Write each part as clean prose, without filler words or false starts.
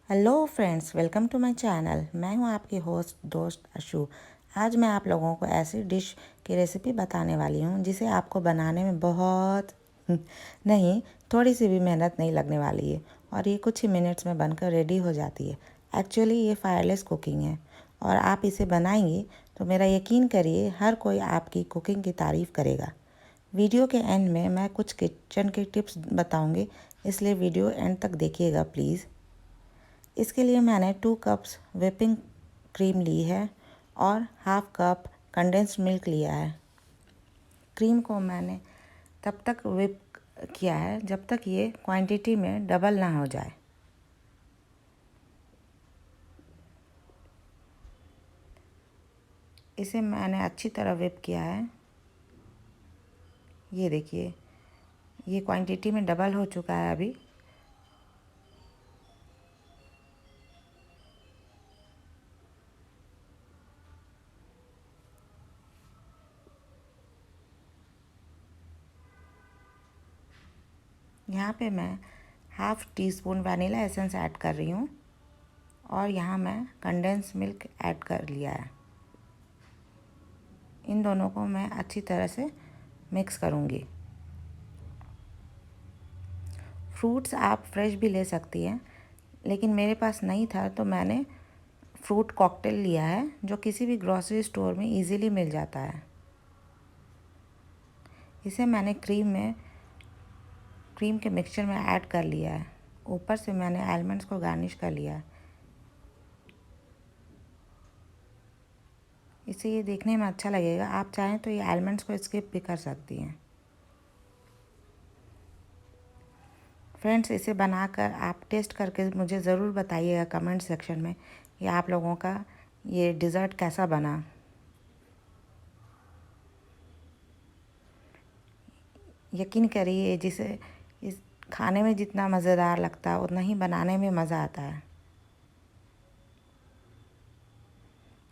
Hello friends, welcome to my channel. मैं हूं आपकी होस्ट दोस्त अशु। आज मैं आप लोगों को ऐसी डिश की रेसिपी बताने वाली हूं जिसे आपको बनाने में बहुत नहीं, थोड़ी सी भी मेहनत नहीं लगने वाली है और ये कुछ ही मिनट्स में बनकर रेडी हो जाती है। एक्चुअली ये फायरलेस कुकिंग है और आप इसे बनाएंगी तो मेरा यकीन करिए हर कोई आपकी कुकिंग की तारीफ़ करेगा। वीडियो के एंड में मैं कुछ किचन के टिप्स बताऊंगी, इसलिए वीडियो एंड तक देखिएगा प्लीज़। इसके लिए मैंने 2 कप्स व्हिपिंग क्रीम ली है और हाफ कप कंडेंस्ड मिल्क लिया है। क्रीम को मैंने तब तक व्हिप किया है जब तक ये क्वांटिटी में डबल ना हो जाए। इसे मैंने अच्छी तरह व्हिप किया है। ये देखिए, ये क्वांटिटी में डबल हो चुका है अभी। यहाँ पे मैं half tea spoon vanilla essence add कर रही हूँ और यहाँ मैं कंडेंस मिल्क ऐड कर लिया है। इन दोनों को मैं अच्छी तरह से मिक्स करूँगी। फ्रूट्स आप फ्रेश भी ले सकती हैं, लेकिन मेरे पास नहीं था तो मैंने फ्रूट कॉकटेल लिया है जो किसी भी ग्रॉसरी स्टोर में इजीली मिल जाता है। इसे मैंने क्रीम के मिक्सचर में ऐड कर लिया है। ऊपर से मैंने आलमंड्स को गार्निश कर लिया है। इससे ये देखने में अच्छा लगेगा। आप चाहें तो ये आलमंड्स को स्किप भी कर सकती हैं। फ्रेंड्स, इसे बनाकर आप टेस्ट करके मुझे ज़रूर बताइएगा कमेंट सेक्शन में कि आप लोगों का ये डिज़र्ट कैसा बना। यकीन करिए, जिसे इस खाने में जितना मज़ेदार लगता है उतना ही बनाने में मज़ा आता है।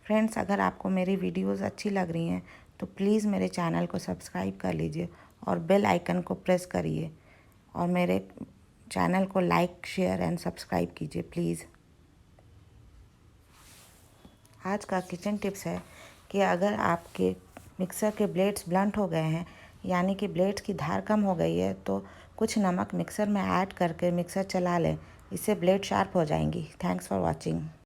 फ्रेंड्स, अगर आपको मेरी वीडियोस अच्छी लग रही हैं तो प्लीज़ मेरे चैनल को सब्सक्राइब कर लीजिए और बेल आइकन को प्रेस करिए और मेरे चैनल को लाइक, शेयर एंड सब्सक्राइब कीजिए प्लीज़। आज का किचन टिप्स है कि अगर आपके मिक्सर के ब्लेड्स ब्लंट हो गए हैं, यानी कि ब्लेड्स की धार कम हो गई है, तो कुछ नमक मिक्सर में ऐड करके मिक्सर चला लें। इससे ब्लेड शार्प हो जाएंगी। Thanks for watching.